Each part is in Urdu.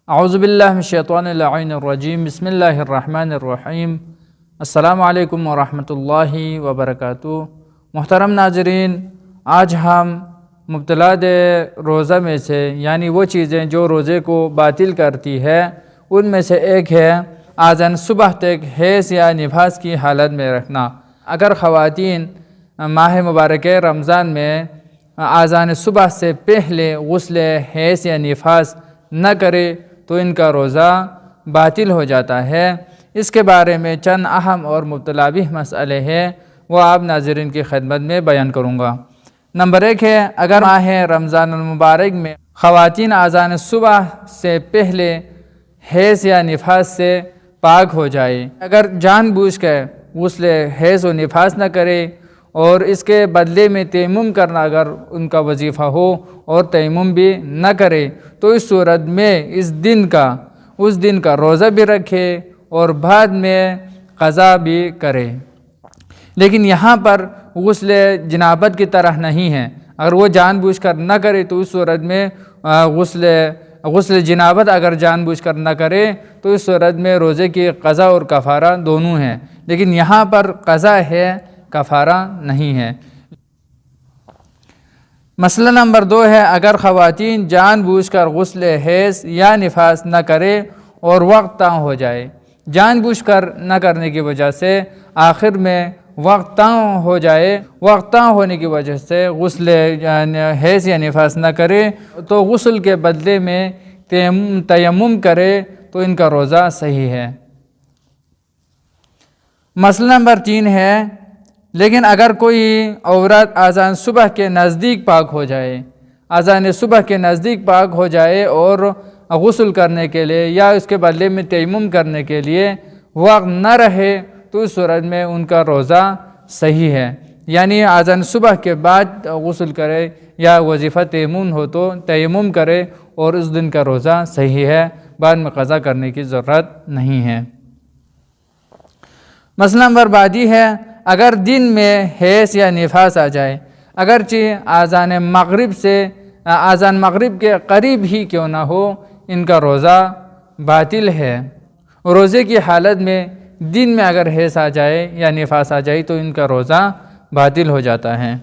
اعوذ باللہ من الشیطان اللعین الرجیم، بسم اللہ الرحمن الرحیم۔ السلام علیکم ورحمۃ اللہ وبرکاتہ۔ محترم ناظرین، آج ہم مبتلات روزہ میں سے یعنی وہ چیزیں جو روزے کو باطل کرتی ہے ان میں سے ایک ہے آذان صبح تک حیض یا نفاس کی حالت میں رکھنا۔ اگر خواتین ماہ مبارک رمضان میں آذان صبح سے پہلے غسل حیض یا نفاس نہ کرے تو ان کا روزہ باطل ہو جاتا ہے۔ اس کے بارے میں چند اہم اور متلابہ مسئلے ہیں، وہ آپ ناظرین کی خدمت میں بیان کروں گا۔ نمبر 1 ہے، اگر ماہ رمضان المبارک میں خواتین آذان صبح سے پہلے حیض یا نفاس سے پاک ہو جائے، اگر جان بوجھ کر غسل حیض و نفاس نہ کرے اور اس کے بدلے میں تیمم کرنا اگر ان کا وظیفہ ہو اور تیمم بھی نہ کرے تو اس صورت میں اس دن کا روزہ بھی رکھے اور بعد میں قضا بھی کرے۔ لیکن یہاں پر غسل جنابت کی طرح نہیں ہے۔ اگر وہ جان بوجھ کر نہ کرے تو اس صورت میں غسل جنابت اگر جان بوجھ کر نہ کرے تو اس صورت میں روزے کی قضا اور کفارہ دونوں ہیں، لیکن یہاں پر قضا ہے، کفارہ نہیں ہے۔ مسئلہ نمبر 2 ہے، اگر خواتین جان بوجھ کر غسل حیض یا نفاس نہ کرے اور وقت طے ہو جائے، جان بوجھ کر نہ کرنے کی وجہ سے آخر میں وقت طے ہو جائے، وقت طے ہونے کی وجہ سے غسل حیض یا نفاس نہ کرے تو غسل کے بدلے میں تیمم کرے تو ان کا روزہ صحیح ہے۔ مسئلہ نمبر 3 ہے، لیکن اگر کوئی عورت آذان صبح کے نزدیک پاک ہو جائے، آذان صبح کے نزدیک پاک ہو جائے اور غسل کرنے کے لیے یا اس کے بدلے میں تیمم کرنے کے لیے وقت نہ رہے تو اس صورت میں ان کا روزہ صحیح ہے، یعنی آذان صبح کے بعد غسل کرے یا وظیفہ تیمم ہو تو تیمم کرے اور اس دن کا روزہ صحیح ہے، بعد میں قضا کرنے کی ضرورت نہیں ہے۔ مسئلہ نمبر بعدی ہے، اگر دن میں حیض یا نفاس آ جائے، اگرچہ آذان مغرب کے قریب ہی کیوں نہ ہو، ان کا روزہ باطل ہے۔ روزے کی حالت میں دن میں اگر حیض آ جائے یا نفاس آ جائے تو ان کا روزہ باطل ہو جاتا ہے۔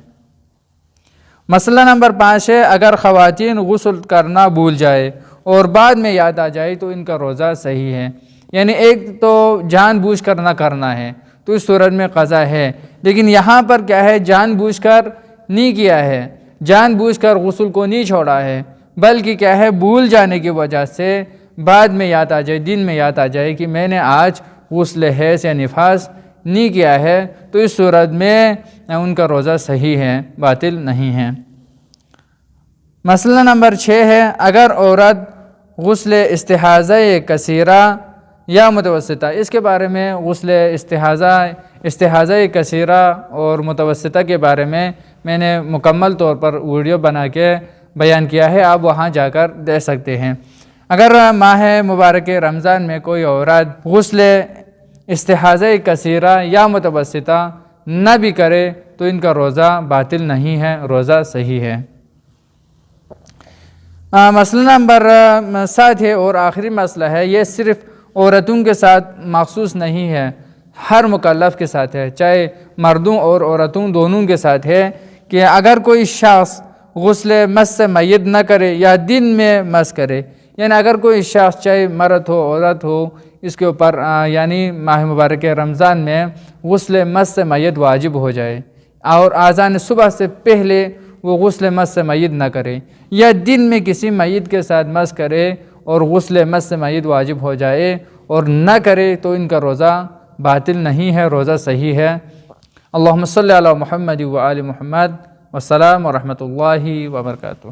مسئلہ نمبر 5 ہے، اگر خواتین غسل کرنا بھول جائے اور بعد میں یاد آ جائے تو ان کا روزہ صحیح ہے، یعنی ایک تو جان بوجھ کر نہ کرنا ہے تو اس صورت میں قضا ہے، لیکن یہاں پر کیا ہے، جان بوجھ کر نہیں کیا ہے، جان بوجھ کر غسل کو نہیں چھوڑا ہے، بلکہ کیا ہے، بھول جانے کی وجہ سے بعد میں یاد آ جائے، دن میں یاد آ جائے کہ میں نے آج غسل حیض یا نفاس نہیں کیا ہے تو اس صورت میں ان کا روزہ صحیح ہے، باطل نہیں ہے۔ مسئلہ نمبر 6 ہے، اگر عورت غسل استحاضہ کثیرہ یا متوسطہ، اس کے بارے میں غسل استحاضہ کثیرہ اور متوسطہ کے بارے میں نے مکمل طور پر ویڈیو بنا کے بیان کیا ہے، آپ وہاں جا کر دیکھ سکتے ہیں۔ اگر ماہ مبارک رمضان میں کوئی عورت غسل استحاضہ کثیرہ یا متوسطہ نہ بھی کرے تو ان کا روزہ باطل نہیں ہے، روزہ صحیح ہے۔ مسئلہ نمبر 7 ہے اور آخری مسئلہ ہے، یہ صرف عورتوں کے ساتھ مخصوص نہیں ہے، ہر مکلف کے ساتھ ہے، چاہے مردوں اور عورتوں دونوں کے ساتھ ہے، کہ اگر کوئی شخص غسل مس میت نہ کرے یا دن میں مس کرے، یعنی اگر کوئی شخص چاہے مرد ہو عورت ہو اس کے اوپر یعنی ماہ مبارک رمضان میں غسل مس میت واجب ہو جائے اور آذان صبح سے پہلے وہ غسل مس میت نہ کرے یا دن میں کسی میت کے ساتھ مس کرے اور غسل مس میت واجب ہو جائے اور نہ کرے تو ان کا روزہ باطل نہیں ہے، روزہ صحیح ہے۔ اللہم صلی علی محمد و آل محمد، والسلام ورحمۃ اللہ وبرکاتہ۔